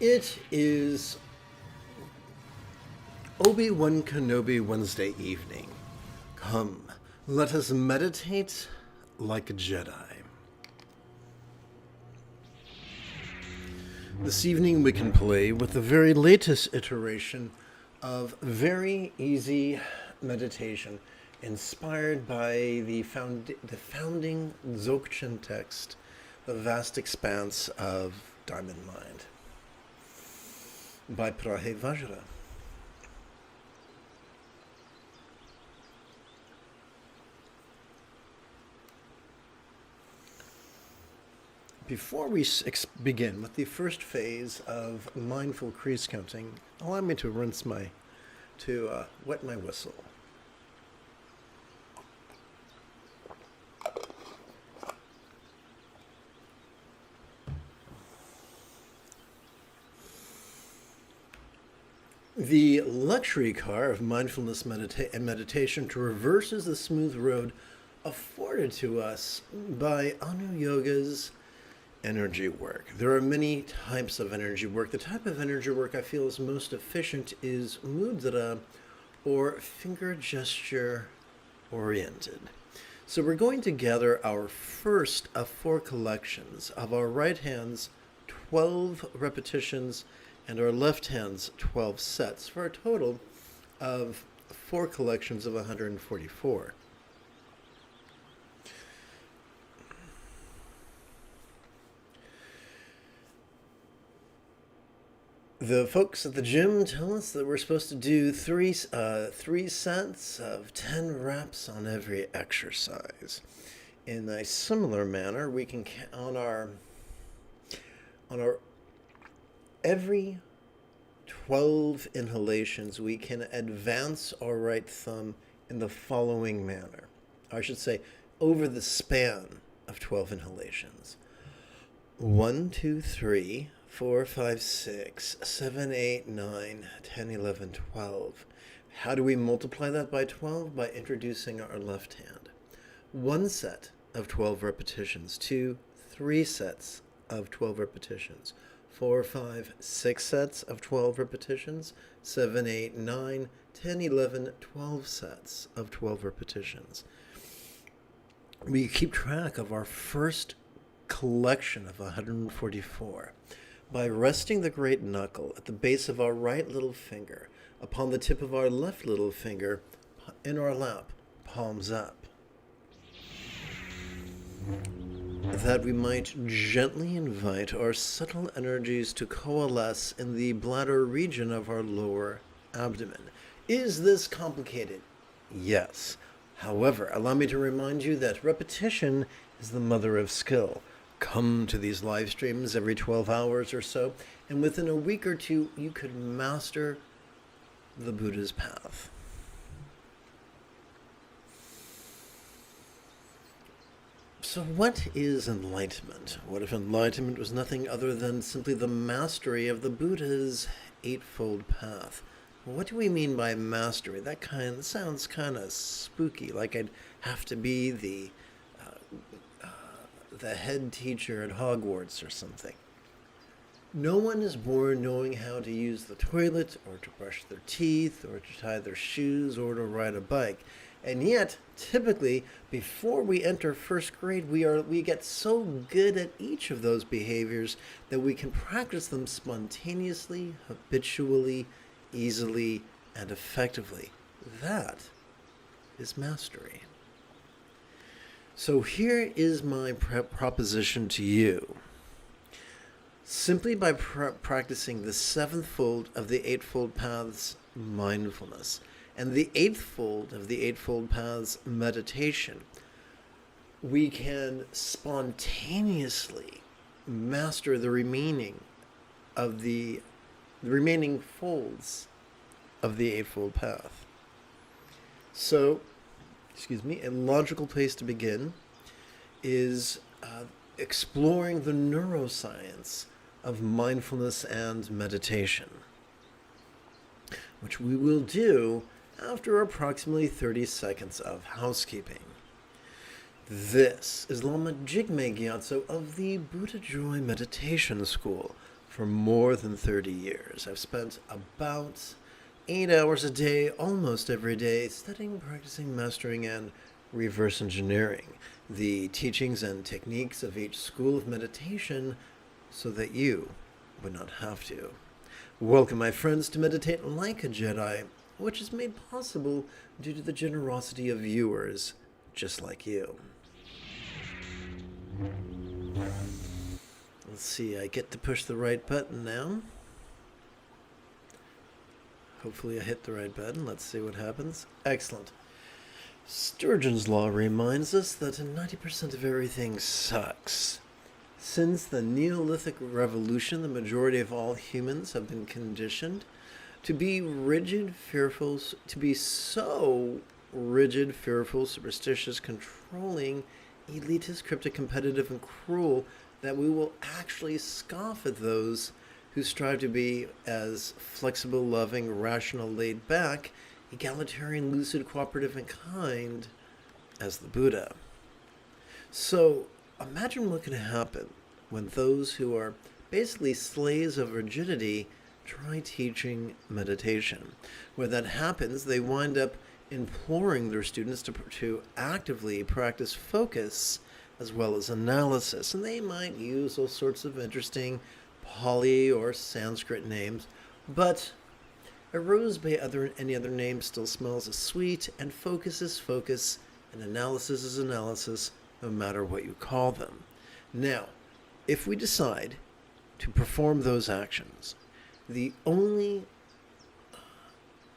It is Obi-Wan Kenobi Wednesday evening. Come, let us meditate like a Jedi. This evening we can play with the very latest iteration of very easy meditation inspired by the founding Dzogchen text, The Vast Expanse of Diamond Mind, by Prahe Vajra. Before we begin with the first phase of mindful crease counting, allow me to wet my whistle. The luxury car of mindfulness and meditation traverses the smooth road afforded to us by Anu Yoga's energy work. There are many types of energy work. The type of energy work I feel is most efficient is mudra or finger gesture oriented. So we're going to gather our first of 4 collections of our right hand's 12 repetitions and our left hand's 12 sets for a total of 4 collections of 144. The folks at the gym tell us that we're supposed to do three sets of 10 reps on every exercise. In a similar manner, we can on our every 12 inhalations, we can advance our right thumb in the following manner. I should say, over the span of 12 inhalations. 1, 2, 3, 4, 5, 6, 7, 8, 9, 10, 11, 12. How do we multiply that by 12? By introducing our left hand. 1 set of 12 repetitions. 2, 3 sets of 12 repetitions. 4, 5, 6 sets of 12 repetitions. 7, 8, 9, 10, 11, 12 sets of 12 repetitions. We keep track of our first collection of 144 by resting the great knuckle at the base of our right little finger upon the tip of our left little finger in our lap, palms up, that we might gently invite our subtle energies to coalesce in the bladder region of our lower abdomen. Is this complicated? Yes. However, allow me to remind you that repetition is the mother of skill. Come to these live streams every 12 hours or so, and within a week or two, you could master the Buddha's path. So what is enlightenment? What if enlightenment was nothing other than simply the mastery of the Buddha's Eightfold Path? What do we mean by mastery? That sounds kind of spooky, like I'd have to be the head teacher at Hogwarts or something. No one is born knowing how to use the toilet or to brush their teeth or to tie their shoes or to ride a bike. And yet, typically, before we enter first grade, we get so good at each of those behaviors that we can practice them spontaneously, habitually, easily, and effectively. That is mastery. So here is my proposition to you. Simply by practicing the 7th fold of the Eightfold Path's mindfulness and the 8th fold of the Eightfold Path's meditation, we can spontaneously master the remaining folds of the Eightfold Path. So, a logical place to begin is exploring the neuroscience of mindfulness and meditation, which we will do after approximately 30 seconds of housekeeping. This is Lama Jigme Gyatso of the Buddha Joy Meditation School, for more than 30 years. I've spent about 8 hours a day, almost every day, studying, practicing, mastering, and reverse engineering the teachings and techniques of each school of meditation so that you would not have to. Welcome, my friends, to Meditate Like a Jedi, which is made possible due to the generosity of viewers just like you. Let's see, I get to push the right button now. Hopefully I hit the right button. Let's see what happens. Excellent. Sturgeon's Law reminds us that 90% of everything sucks. Since the Neolithic Revolution, the majority of all humans have been conditioned to be rigid, fearful, to be so rigid, fearful, superstitious, controlling, elitist, cryptic, competitive, and cruel that we will actually scoff at those who strive to be as flexible, loving, rational, laid back, egalitarian, lucid, cooperative, and kind as the Buddha. So imagine what can happen when those who are basically slaves of rigidity try teaching meditation. Where that happens, they wind up imploring their students to actively practice focus as well as analysis. And they might use all sorts of interesting Pali or Sanskrit names, but a rose by any other name still smells as sweet, and focus is focus, and analysis is analysis, no matter what you call them. Now, if we decide to perform those actions, the only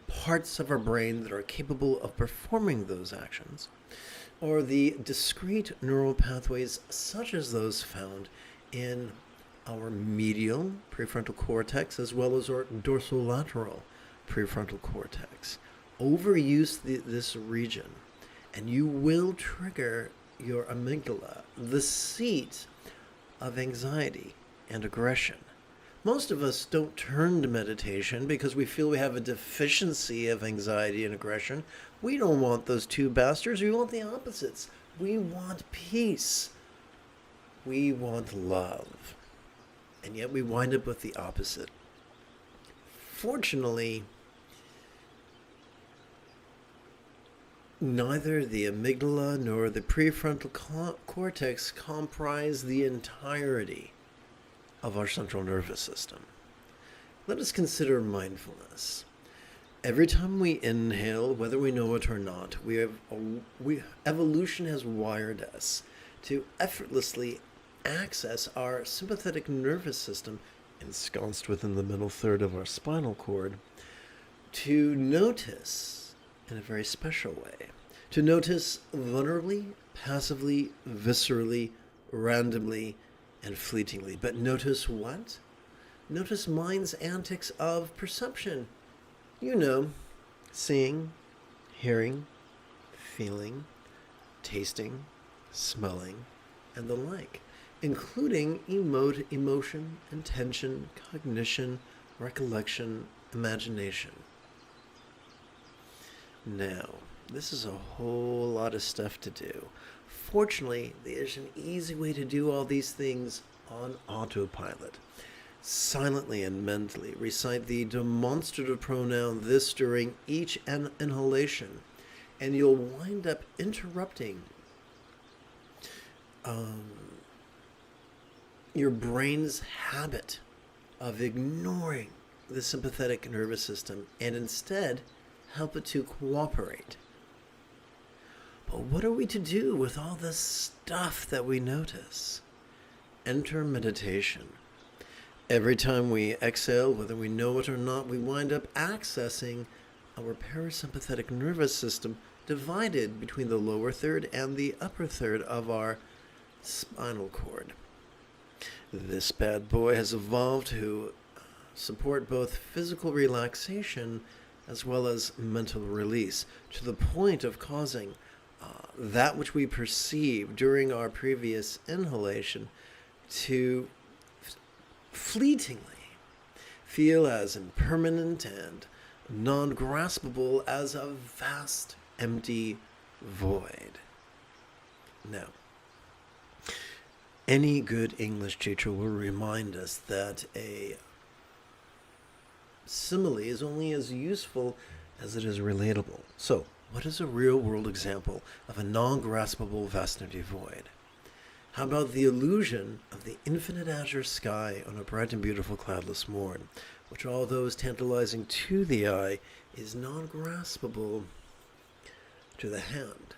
parts of our brain that are capable of performing those actions are the discrete neural pathways such as those found in our medial prefrontal cortex as well as our dorsolateral prefrontal cortex. Overuse this region and you will trigger your amygdala, the seat of anxiety and aggression. Most of us don't turn to meditation because we feel we have a deficiency of anxiety and aggression. We don't want those two bastards. We want the opposites. We want peace. We want love. And yet we wind up with the opposite. Fortunately, neither the amygdala nor the prefrontal cortex comprise the entirety of our central nervous system. Let us consider mindfulness. Every time we inhale, whether we know it or not, evolution has wired us to effortlessly access our sympathetic nervous system, ensconced within the middle third of our spinal cord, to notice in a very special way, to notice vulnerably, passively, viscerally, randomly, and fleetingly. But notice what? Notice mind's antics of perception. You know, seeing, hearing, feeling, tasting, smelling, and the like, including emotion, intention, cognition, recollection, imagination. Now, this is a whole lot of stuff to do. Fortunately, there's an easy way to do all these things on autopilot. Silently and mentally recite the demonstrative pronoun this during each inhalation, and you'll wind up interrupting your brain's habit of ignoring the sympathetic nervous system and instead help it to cooperate. But what are we to do with all this stuff that we notice? Enter meditation. Every time we exhale, whether we know it or not, we wind up accessing our parasympathetic nervous system divided between the lower third and the upper third of our spinal cord. This bad boy has evolved to support both physical relaxation as well as mental release, to the point of causing that which we perceive during our previous inhalation to fleetingly feel as impermanent and non-graspable as a vast empty void. Now, Any good English teacher will remind us that a simile is only as useful as it is relatable. So, what is a real-world example of a non-graspable vastity void? How about the illusion of the infinite azure sky on a bright and beautiful cloudless morn, which, although is tantalizing to the eye, is non-graspable to the hand?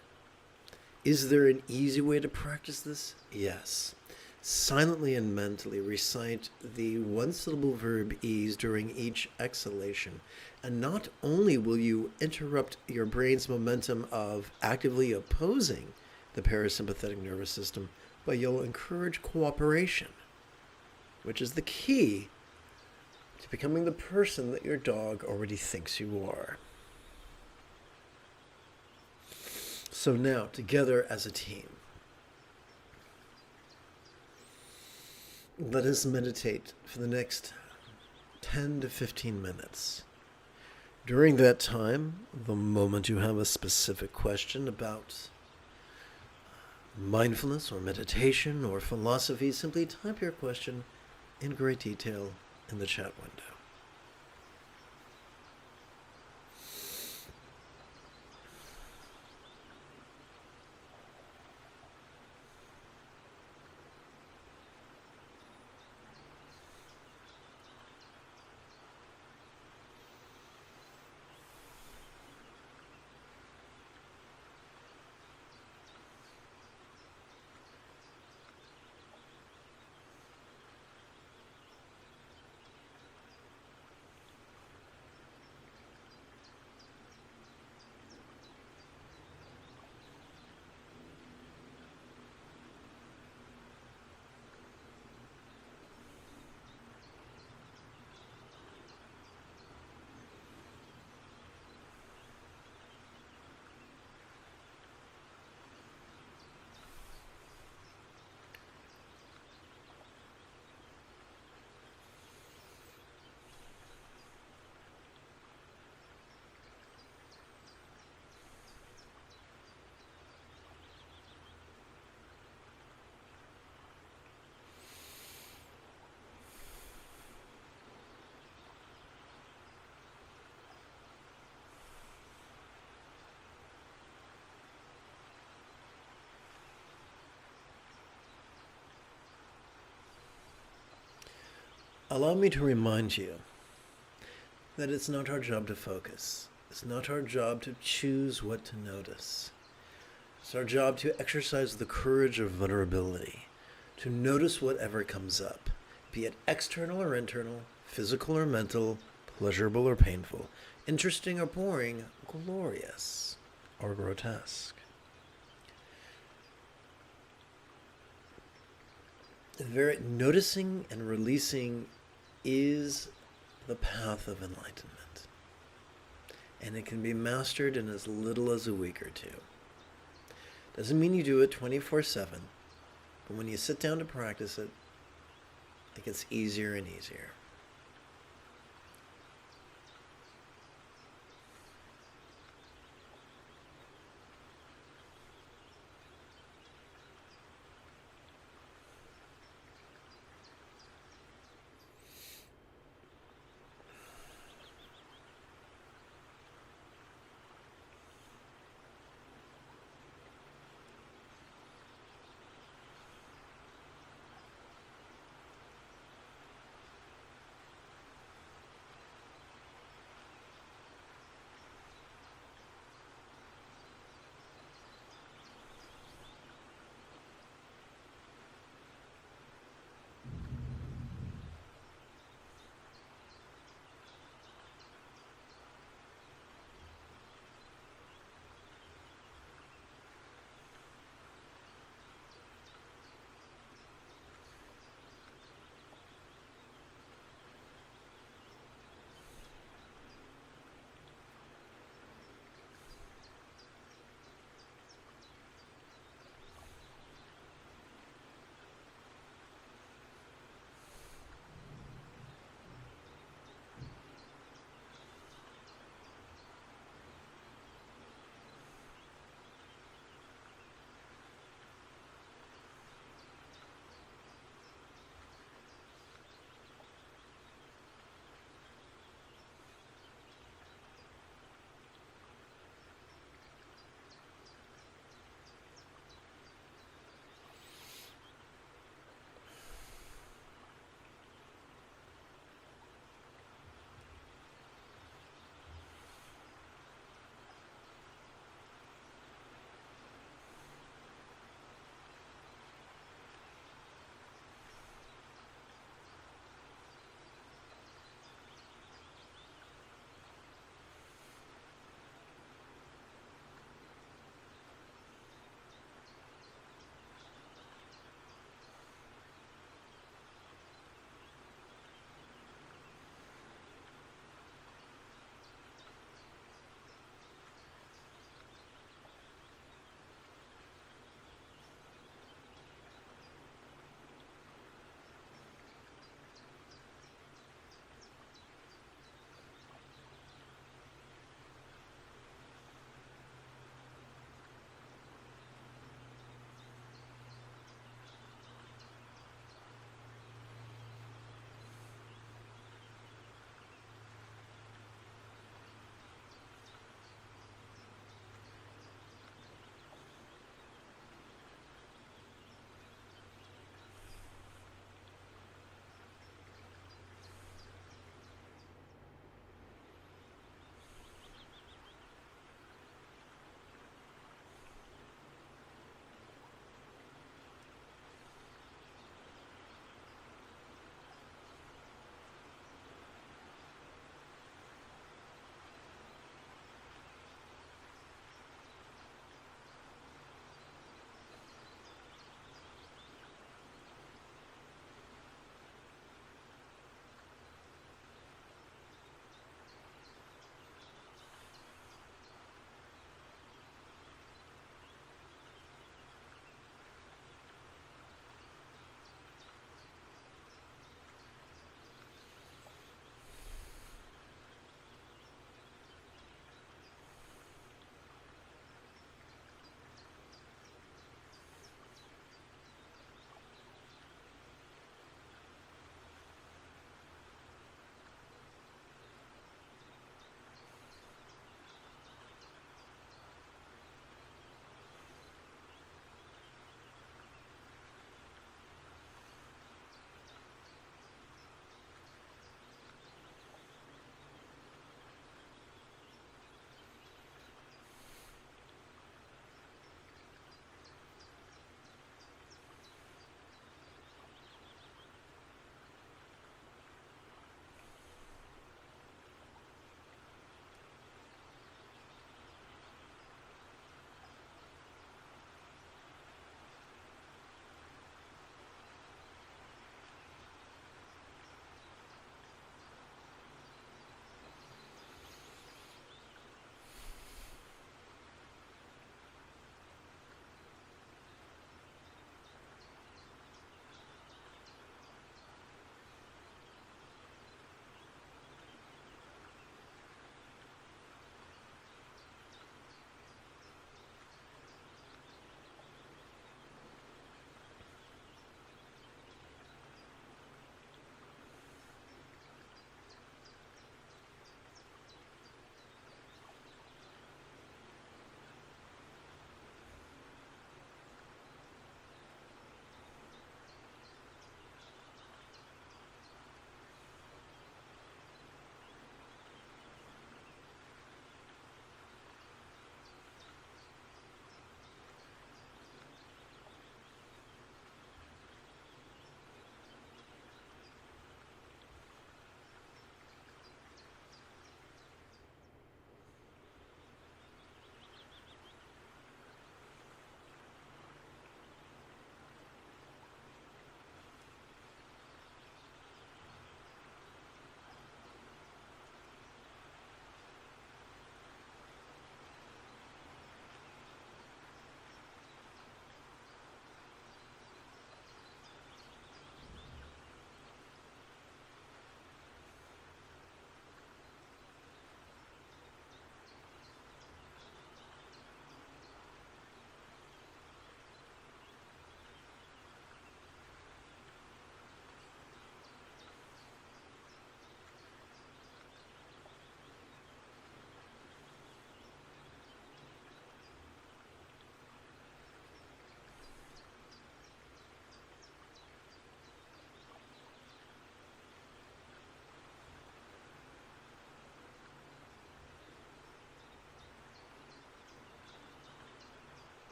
Is there an easy way to practice this? Yes. Silently and mentally recite the one-syllable verb ease during each exhalation, and not only will you interrupt your brain's momentum of actively opposing the parasympathetic nervous system, but you'll encourage cooperation, which is the key to becoming the person that your dog already thinks you are. So now, together as a team, let us meditate for the next 10 to 15 minutes. During that time, the moment you have a specific question about mindfulness or meditation or philosophy, simply type your question in great detail in the chat window. Allow me to remind you that it's not our job to focus. It's not our job to choose what to notice. It's our job to exercise the courage of vulnerability, to notice whatever comes up, be it external or internal, physical or mental, pleasurable or painful, interesting or boring, glorious or grotesque. Very noticing and releasing is the path of enlightenment. And it can be mastered in as little as a week or two. Doesn't mean you do it 24/7, but when you sit down to practice it, it gets easier and easier.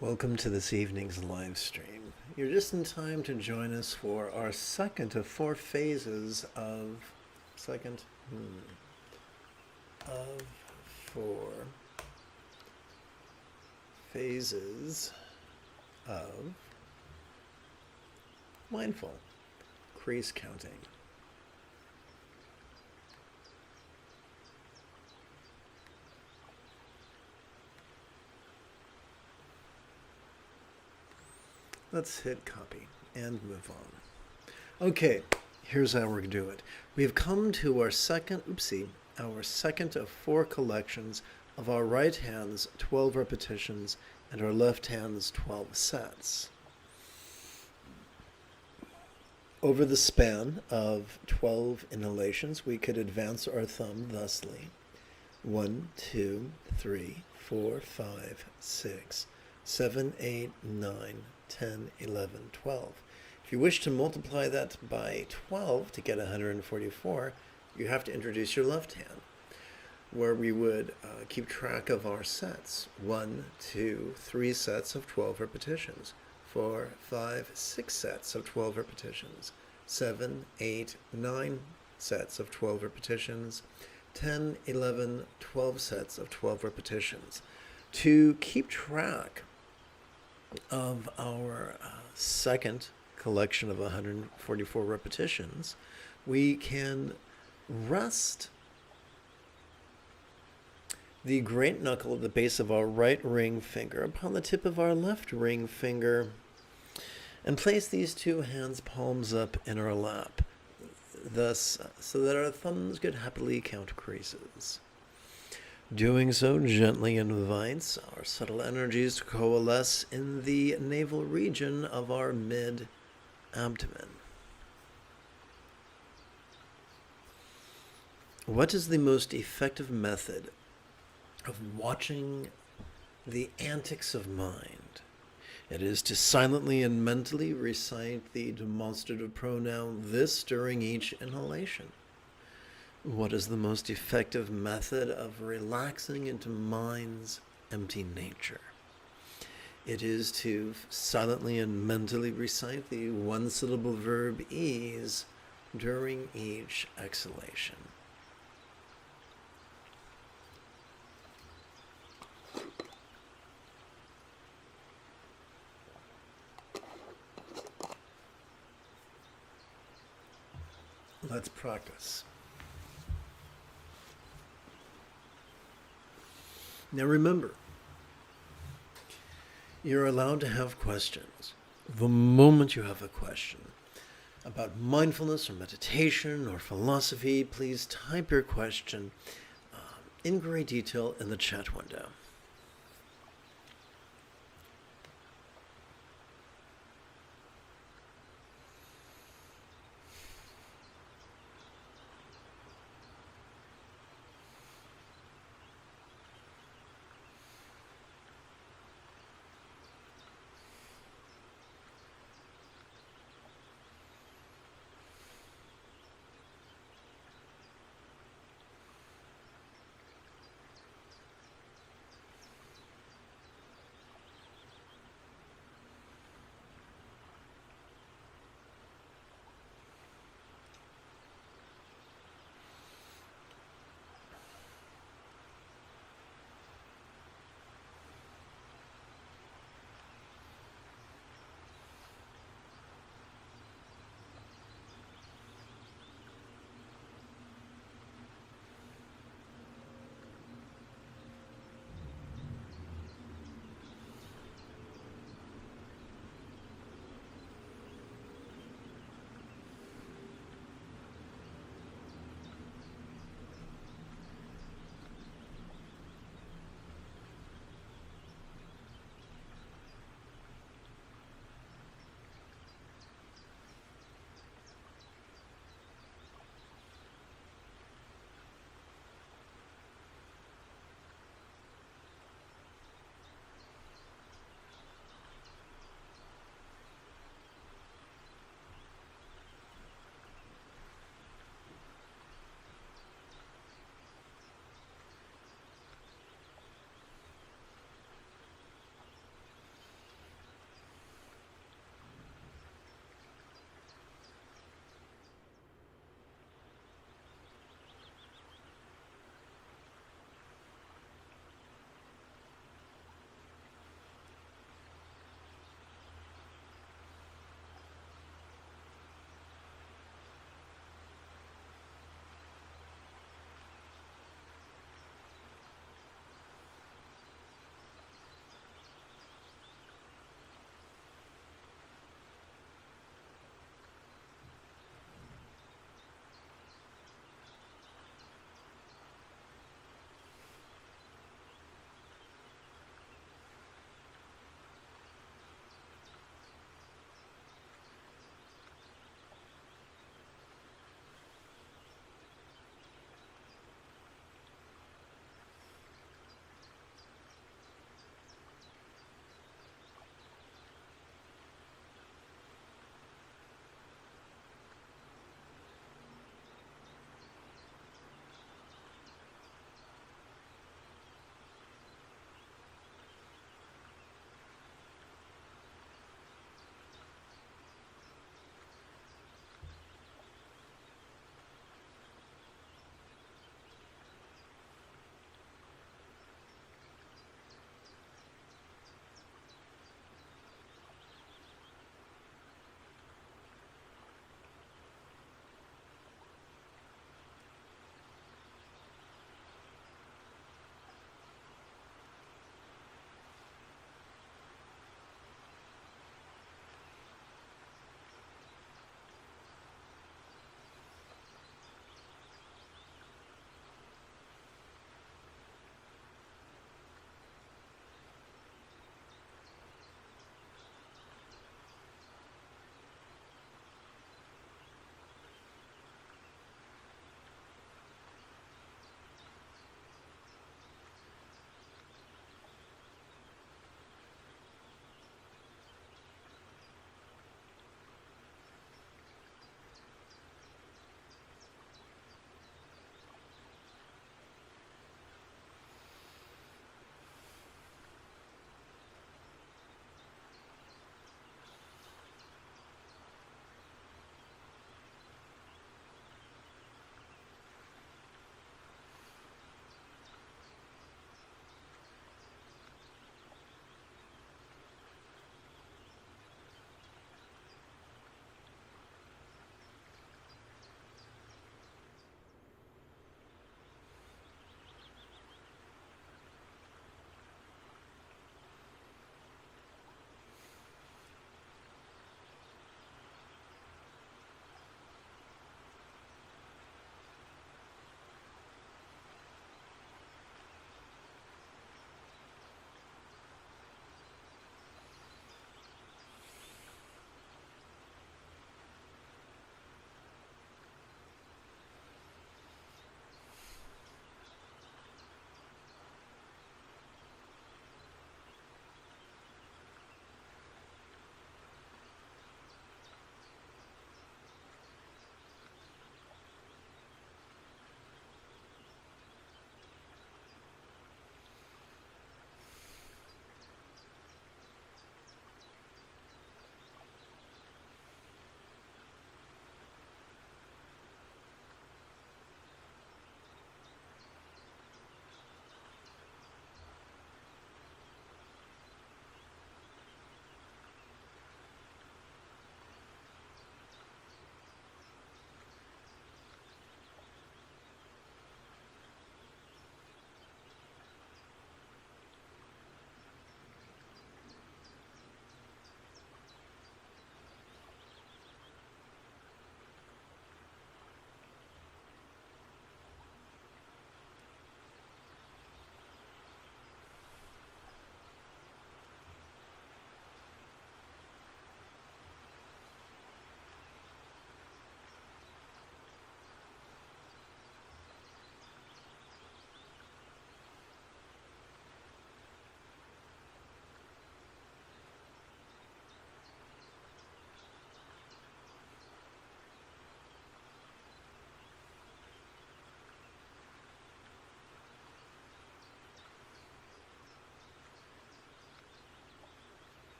Welcome to this evening's live stream. You're just in time to join us for our second of four phases of four phases of mindful crease counting. Let's hit copy and move on. Okay, here's how we're going to do it. We've come to our second of four collections of our right hand's 12 repetitions and our left hand's 12 sets. Over the span of 12 inhalations, we could advance our thumb thusly. 1, 2, 3, 4, 5, 6, 7, 8, 9, 10, 11, 12. If you wish to multiply that by 12 to get 144, you have to introduce your left hand, where we would keep track of our sets. 1, 2, 3 sets of 12 repetitions. 4, 5, 6 sets of 12 repetitions. 7, 8, 9 sets of 12 repetitions. 10, 11, 12 sets of 12 repetitions. To keep track of our second collection of 144 repetitions, we can rest the great knuckle at the base of our right ring finger upon the tip of our left ring finger and place these two hands palms up in our lap, thus so that our thumbs could happily count creases. Doing so gently invites our subtle energies to coalesce in the navel region of our mid-abdomen. What is the most effective method of watching the antics of mind? It is to silently and mentally recite the demonstrative pronoun this during each inhalation. What is the most effective method of relaxing into mind's empty nature? It is to silently and mentally recite the one-syllable verb ease during each exhalation. Let's practice. Now remember, you're allowed to have questions. The moment you have a question about mindfulness or meditation or philosophy, please type your question in great detail in the chat window.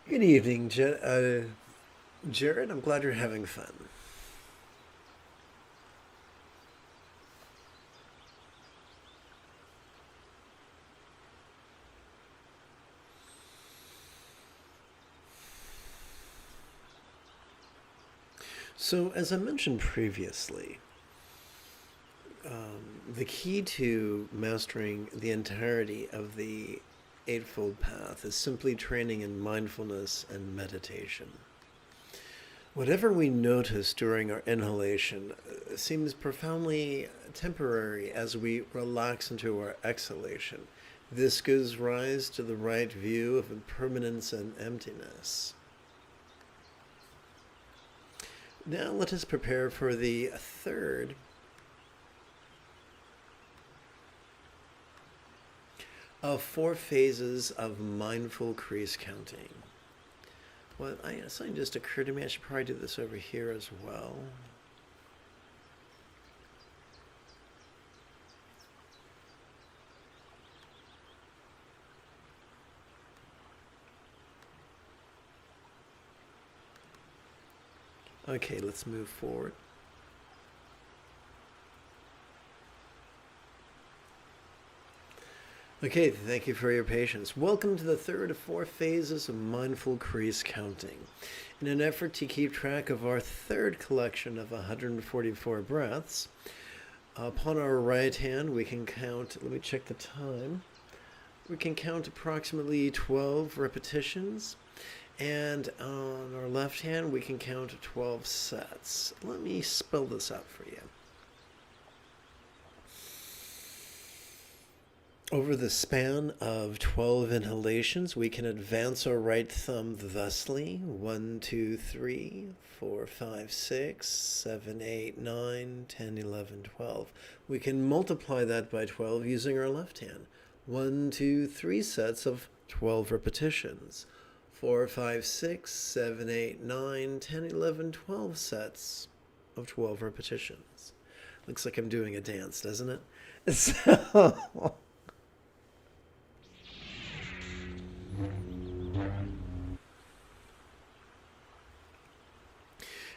Good evening, Jared. I'm glad you're having fun. So, as I mentioned previously, the key to mastering the entirety of the Eightfold Path is simply training in mindfulness and meditation. Whatever we notice during our inhalation seems profoundly temporary as we relax into our exhalation. This gives rise to the right view of impermanence and emptiness. Now let us prepare for the third of 4 phases of mindful crease counting. Well, something just occurred to me. I should probably do this over here as well. Okay, let's move forward. Okay, thank you for your patience. Welcome to the third of 4 phases of mindful crease counting. In an effort to keep track of our third collection of 144 breaths, upon our right hand we can count, let me check the time, we can count approximately 12 repetitions, and on our left hand we can count 12 sets. Let me spell this out for you. Over the span of 12 inhalations, we can advance our right thumb thusly. 1, 2, 3, 4, 5, 6, 7, 8, 9, 10, 11, 12. We can multiply that by 12 using our left hand. 1, 2, 3 sets of 12 repetitions. 4, 5, 6, 7, 8, 9, 10, 11, 12 sets of 12 repetitions. Looks like I'm doing a dance, doesn't it? So...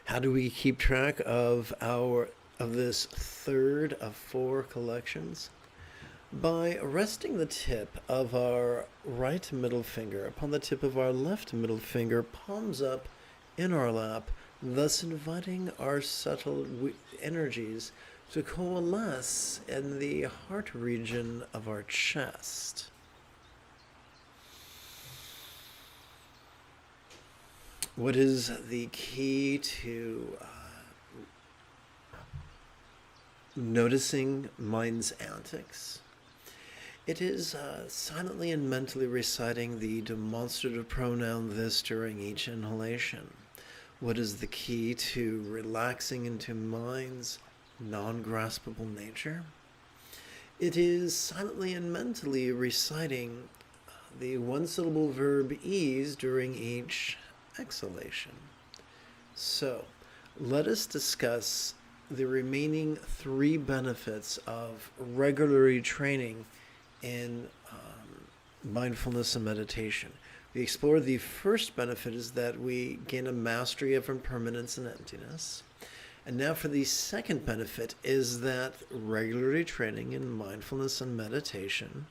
How do we keep track of this third of 4 collections? By resting the tip of our right middle finger upon the tip of our left middle finger, palms up in our lap, thus inviting our subtle energies to coalesce in the heart region of our chest. What is the key to noticing mind's antics? It is silently and mentally reciting the demonstrative pronoun this during each inhalation. What is the key to relaxing into mind's non-graspable nature? It is silently and mentally reciting the one-syllable verb ease during each exhalation. So, let us discuss the remaining 3 benefits of regularly training in mindfulness and meditation. We explore the first benefit is that we gain a mastery of impermanence and emptiness. And now for the second benefit is that regularly training in mindfulness and meditation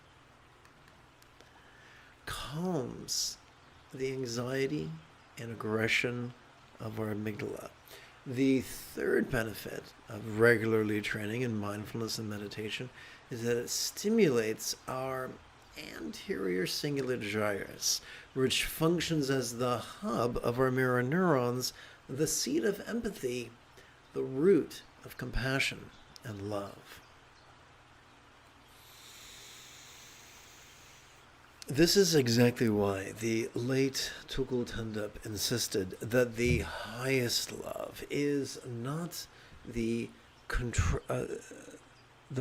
calms the anxiety and aggression of our amygdala. The third benefit of regularly training in mindfulness and meditation is that it stimulates our anterior cingulate gyrus, which functions as the hub of our mirror neurons, the seat of empathy, the root of compassion and love. This is exactly why the late Tukul Tunduk insisted that the highest love is not the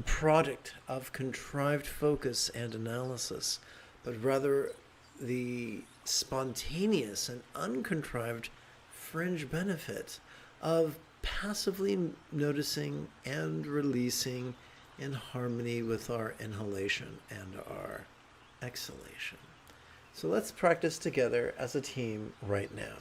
product of contrived focus and analysis, but rather the spontaneous and uncontrived fringe benefit of passively noticing and releasing in harmony with our inhalation and our exhalation. So let's practice together as a team right now.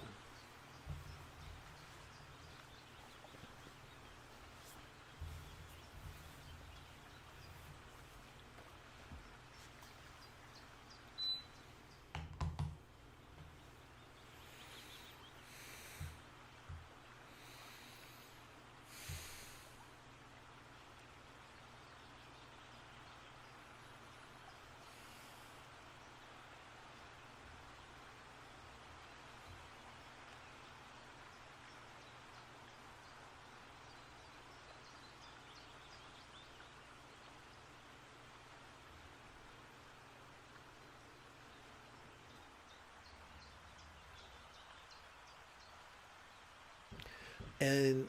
And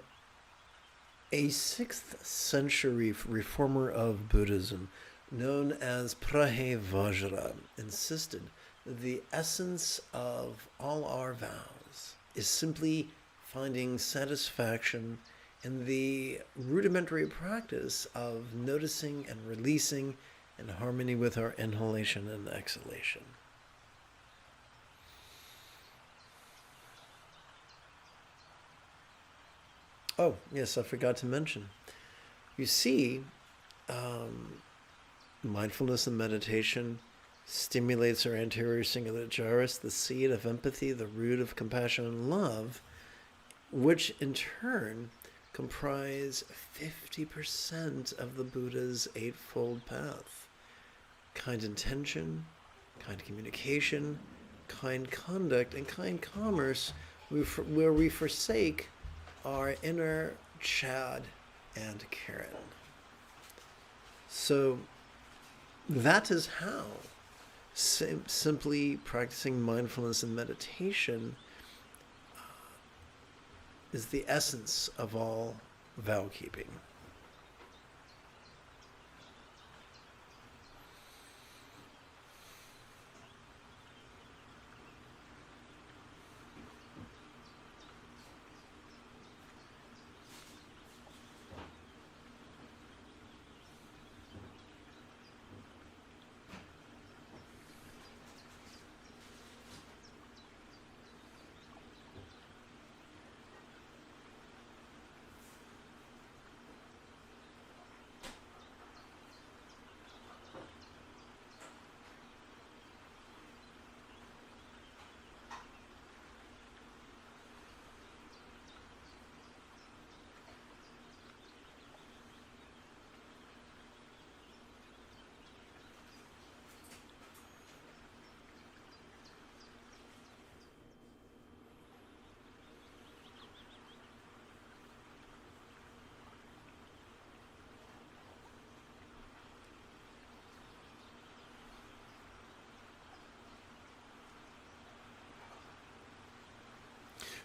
a 6th century reformer of Buddhism, known as Prahe Vajra, insisted that the essence of all our vows is simply finding satisfaction in the rudimentary practice of noticing and releasing in harmony with our inhalation and exhalation. Oh, yes, I forgot to mention. You see, mindfulness and meditation stimulates our anterior cingulate gyrus, the seed of empathy, the root of compassion and love, which in turn comprise 50% of the Buddha's Eightfold Path. Kind intention, kind communication, kind conduct, and kind commerce, where we forsake our inner Chad and Karen. So that is how simply practicing mindfulness and meditation is the essence of all vow keeping.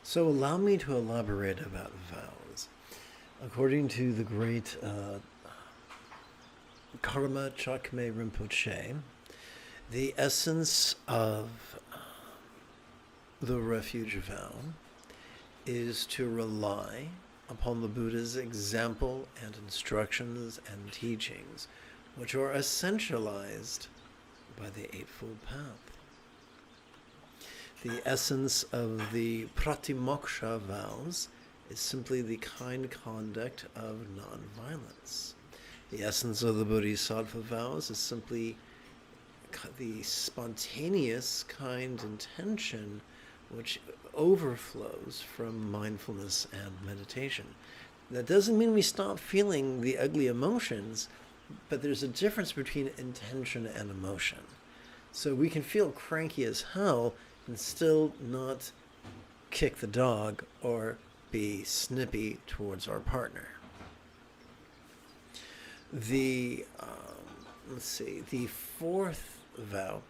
So allow me to elaborate about vows. According to the great Karma Jigme Rinpoche, the essence of the refuge vow is to rely upon the Buddha's example and instructions and teachings, which are essentialized by the Eightfold Path. The essence of the pratimoksha vows is simply the kind conduct of nonviolence. The essence of the bodhisattva vows is simply the spontaneous kind intention which overflows from mindfulness and meditation. That doesn't mean we stop feeling the ugly emotions, but there's a difference between intention and emotion. So we can feel cranky as hell and still not kick the dog or be snippy towards our partner. The the 4th vow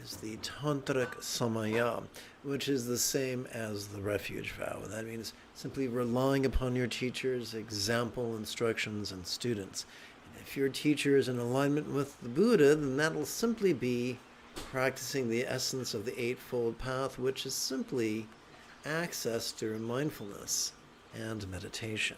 is the tantric samaya, which is the same as the refuge vow. And that means simply relying upon your teacher's example, instructions, and students. And if your teacher is in alignment with the Buddha, then that'll simply be practicing the essence of the Eightfold Path, which is simply access through mindfulness and meditation.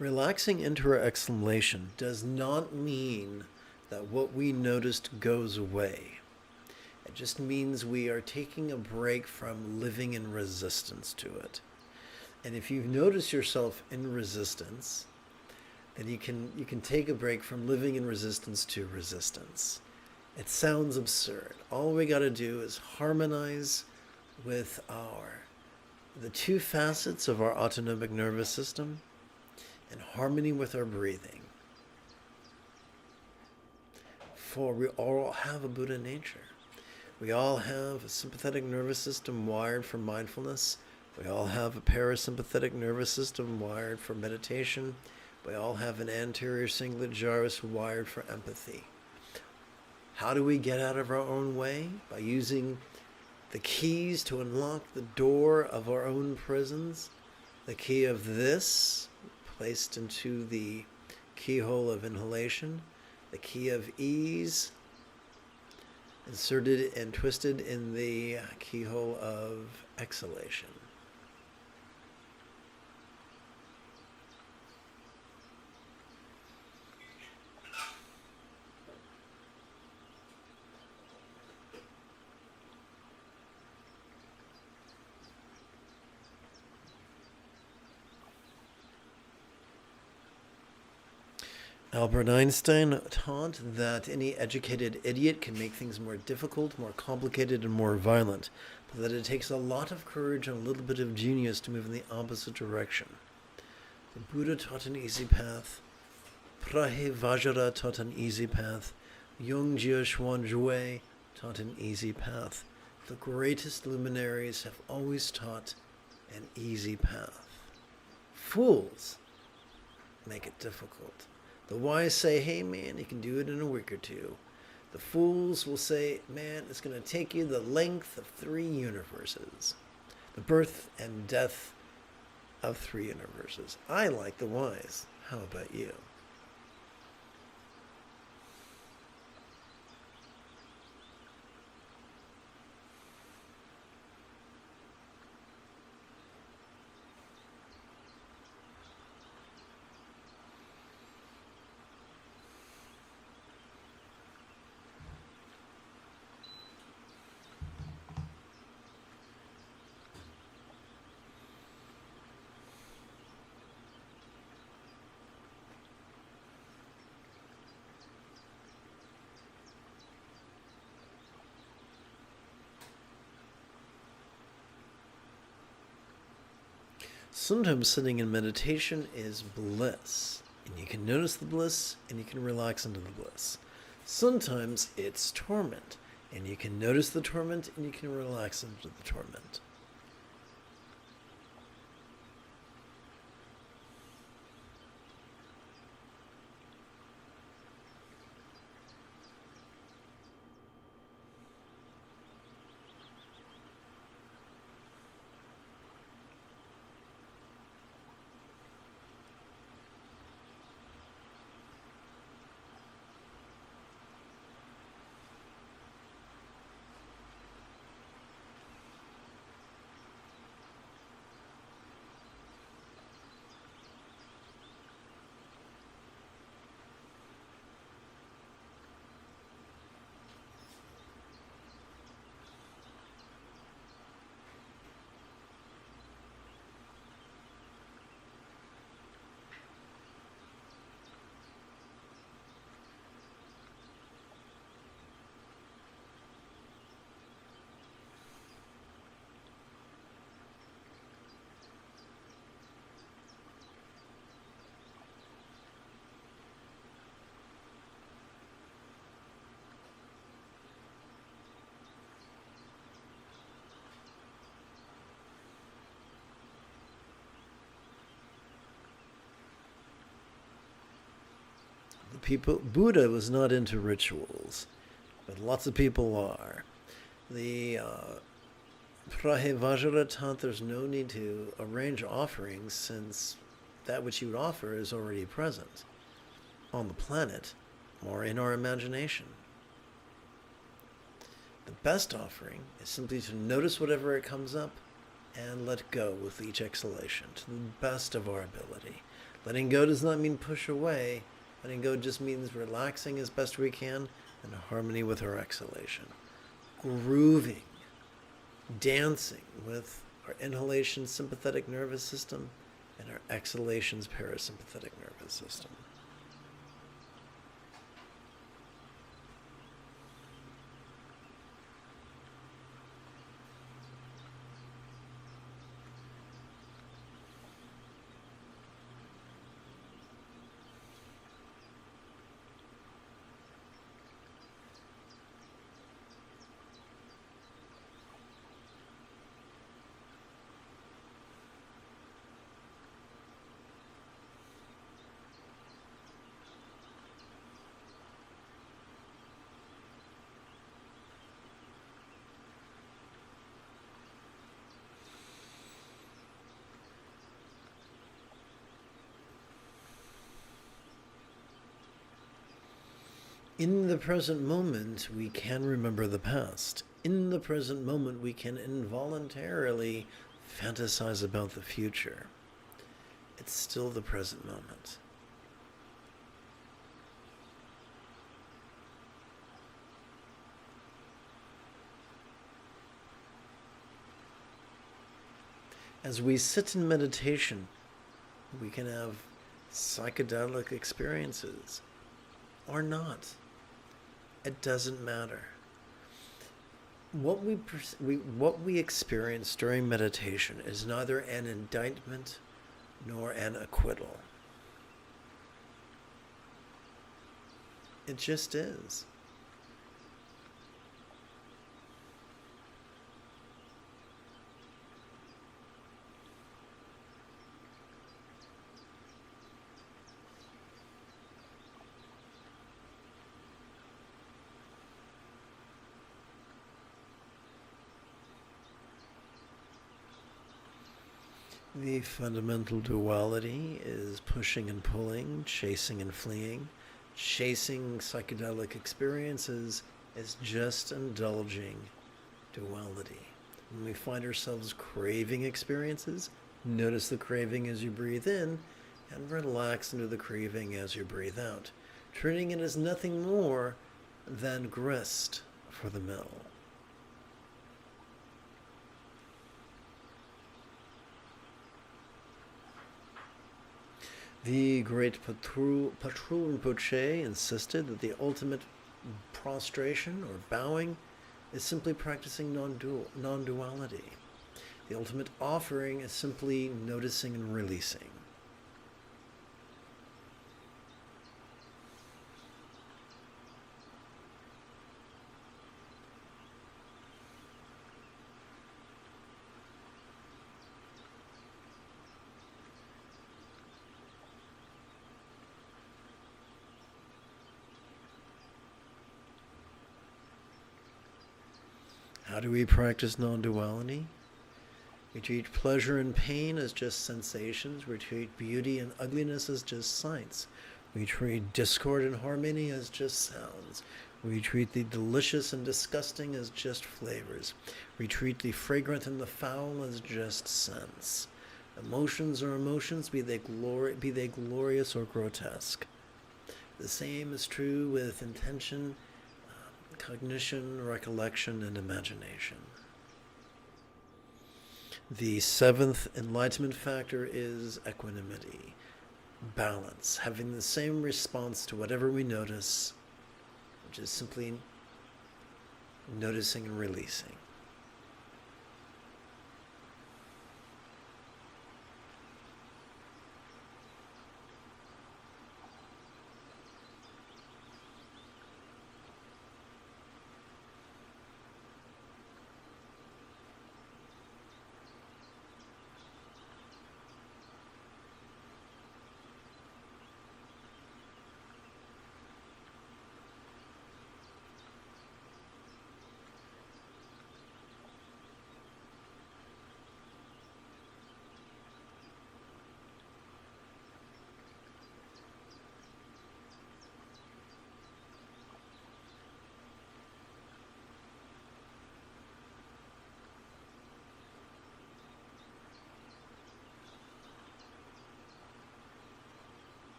Relaxing into our exhalation does not mean that what we noticed goes away. It just means we are taking a break from living in resistance to it. And if you notice yourself in resistance, then you can take a break from living in resistance to resistance. It sounds absurd. All we got to do is harmonize with the two facets of our autonomic nervous system in harmony with our breathing. For we all have a Buddha nature. We all have a sympathetic nervous system wired for mindfulness. We all have a parasympathetic nervous system wired for meditation. We all have an anterior cingulate gyrus wired for empathy. How do we get out of our own way? By using the keys to unlock the door of our own prisons. The key of this, placed into the keyhole of inhalation. The key of ease, inserted and twisted in the keyhole of exhalation. Albert Einstein taught that any educated idiot can make things more difficult, more complicated, and more violent, but that it takes a lot of courage and a little bit of genius to move in the opposite direction. The Buddha taught an easy path. Prahe Vajra taught an easy path. Yongjia Xuanzhui taught an easy path. The greatest luminaries have always taught an easy path. Fools make it difficult. The wise say, hey man, you can do it in a week or two. The fools will say, man, it's going to take you the length of 3 universes. The birth and death of 3 universes. I like the wise. How about you? Sometimes sitting in meditation is bliss, and you can notice the bliss, and you can relax into the bliss. Sometimes it's torment, and you can notice the torment, and you can relax into the torment. Buddha was not into rituals, but lots of people are. The Prahevajra taught there's no need to arrange offerings since that which you would offer is already present on the planet or in our imagination. The best offering is simply to notice whatever it comes up and let go with each exhalation to the best of our ability. Letting go does not mean push away. Letting go just means relaxing as best we can in harmony with our exhalation. Grooving, dancing with our inhalation sympathetic nervous system and our exhalations parasympathetic nervous system. In the present moment, we can remember the past. In the present moment, we can involuntarily fantasize about the future. It's still the present moment. As we sit in meditation, we can have psychedelic experiences or not. It doesn't matter. What we experience during meditation is neither an indictment nor an acquittal. It just is. The fundamental duality is pushing and pulling, chasing and fleeing. Chasing psychedelic experiences is just indulging duality. When we find ourselves craving experiences, notice the craving as you breathe in and relax into the craving as you breathe out, treating it as nothing more than grist for the mill. The great Patrul Rinpoche insisted that the ultimate prostration or bowing is simply practicing non-duality. The ultimate offering is simply noticing and releasing. How do we practice non-duality? We treat pleasure and pain as just sensations. We treat beauty and ugliness as just sights. We treat discord and harmony as just sounds. We treat the delicious and disgusting as just flavors. We treat the fragrant and the foul as just scents. Emotions are emotions, be they glorious or grotesque. The same is true with intention, cognition, recollection, and imagination. The seventh enlightenment factor is equanimity, balance, having the same response to whatever we notice, which is simply noticing and releasing.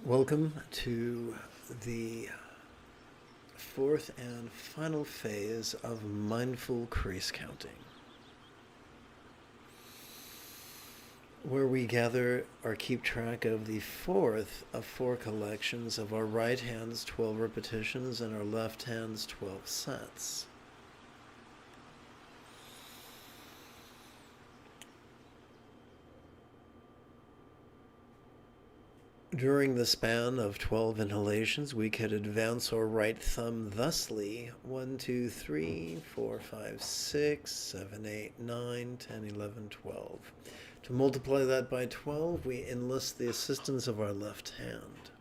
Welcome to the fourth and final phase of mindful crease counting, where we gather or keep track of the fourth of 4 collections of our right hand's 12 repetitions and our left hand's 12 sets. During the span of 12 inhalations, we could advance our right thumb thusly: 1, 2, 3, 4, 5, 6, 7, 8, 9, 10, 11, 12. To multiply that by 12, we enlist the assistance of our left hand.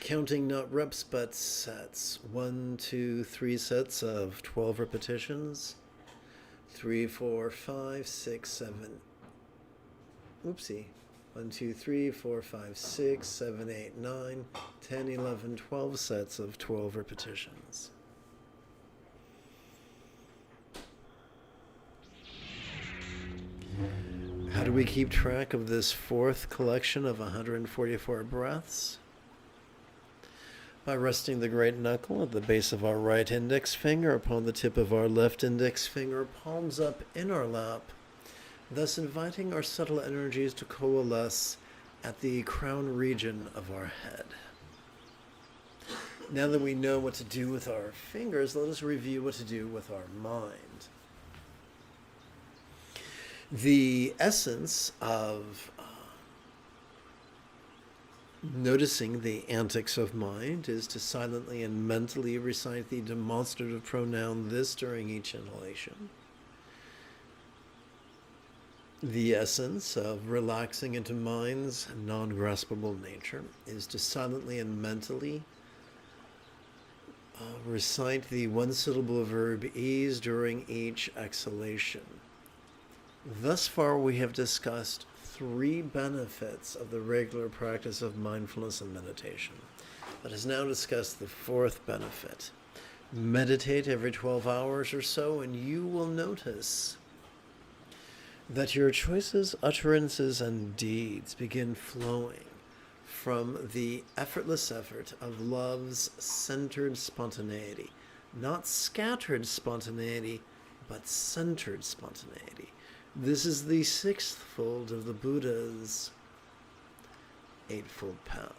Counting not reps but sets. 1, 2, 3 sets of 12 repetitions. 3, 4, 5, 6, 7. Oopsie. 1, 2, 3, 4, 5, 6, 7, 8, 9, 10, 11, 12 sets of 12 repetitions. How do we keep track of this fourth collection of 144 breaths? By resting the great knuckle at the base of our right index finger upon the tip of our left index finger, palms up in our lap, thus inviting our subtle energies to coalesce at the crown region of our head. Now that we know what to do with our fingers, let us review what to do with our mind. The essence of noticing the antics of mind is to silently and mentally recite the demonstrative pronoun this during each inhalation. The essence of relaxing into mind's non-graspable nature is to silently and mentally recite the one-syllable verb ease during each exhalation. Thus far, we have discussed 3 benefits of the regular practice of mindfulness and meditation. Let us now discuss the 4th benefit. Meditate every 12 hours or so, and you will notice that your choices, utterances, and deeds begin flowing from the effortless effort of love's centered spontaneity. Not scattered spontaneity, but centered spontaneity. This is the 6th fold of the Buddha's Eightfold Path.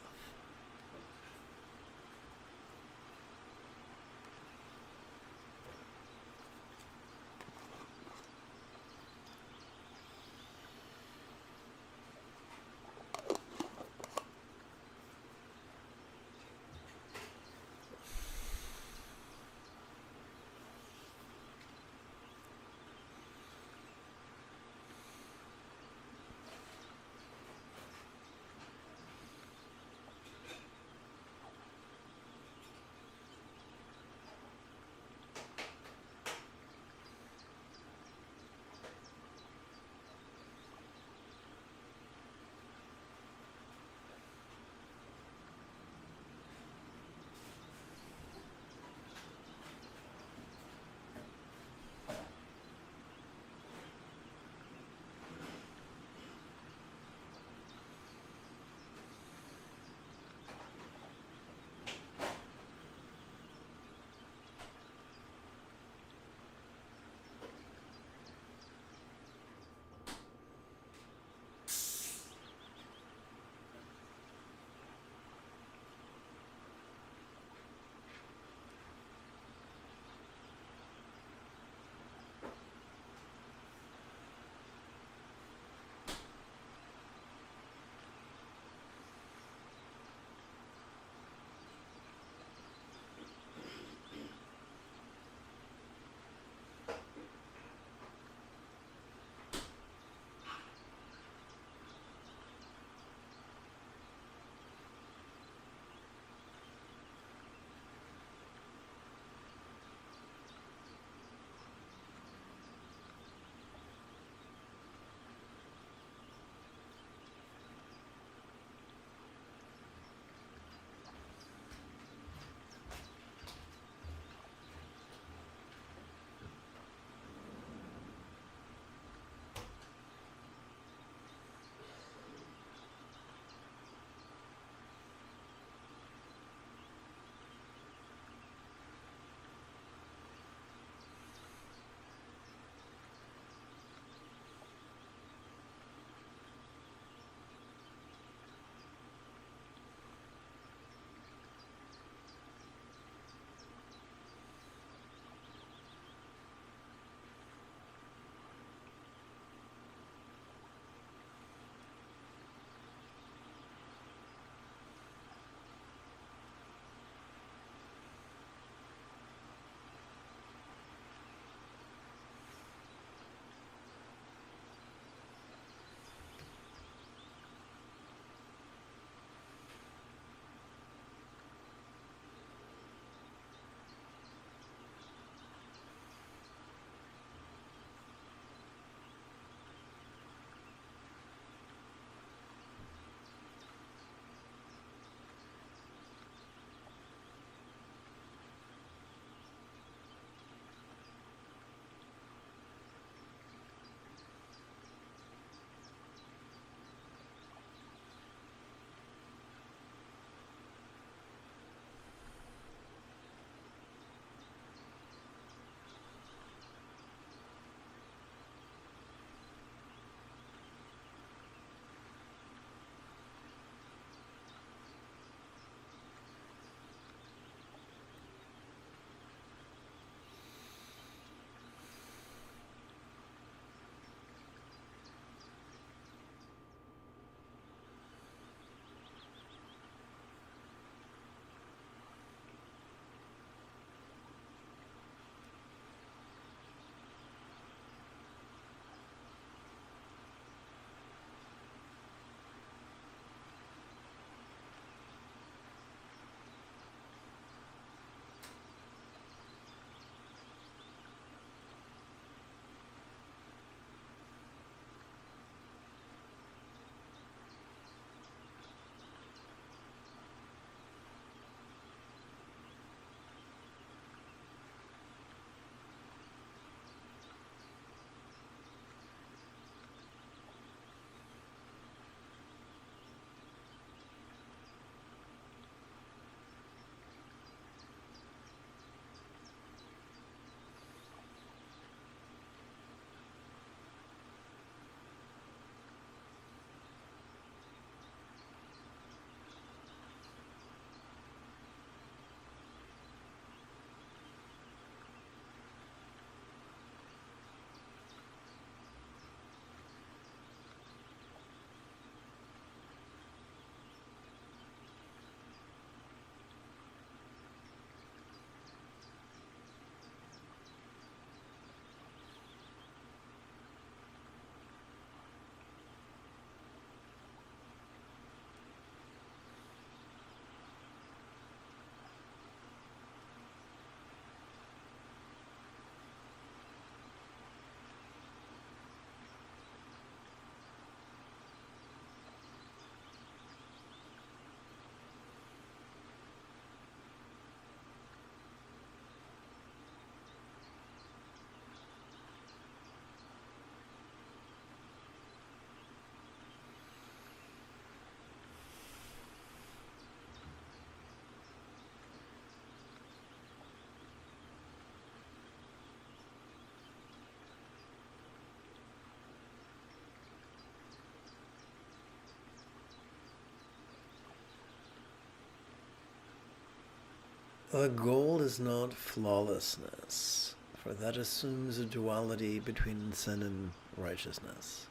The goal is not flawlessness, for that assumes a duality between sin and righteousness.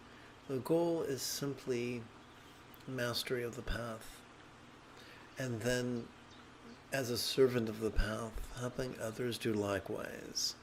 The goal is simply mastery of the path, and then, as a servant of the path, helping others do likewise.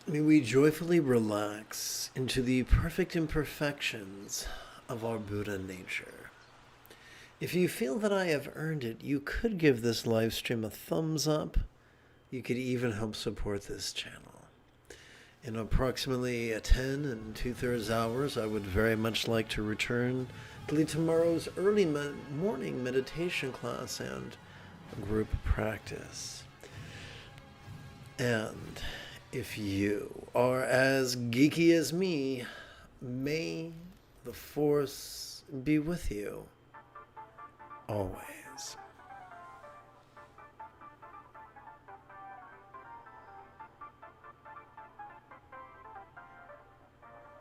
May we joyfully relax into the perfect imperfections of our Buddha nature. If you feel that I have earned it, you could give this live stream a thumbs up. You could even help support this channel. In approximately 10 and 2/3 hours, I would very much like to return to tomorrow's early morning meditation class and group practice. And if you are as geeky as me, may the Force be with you always.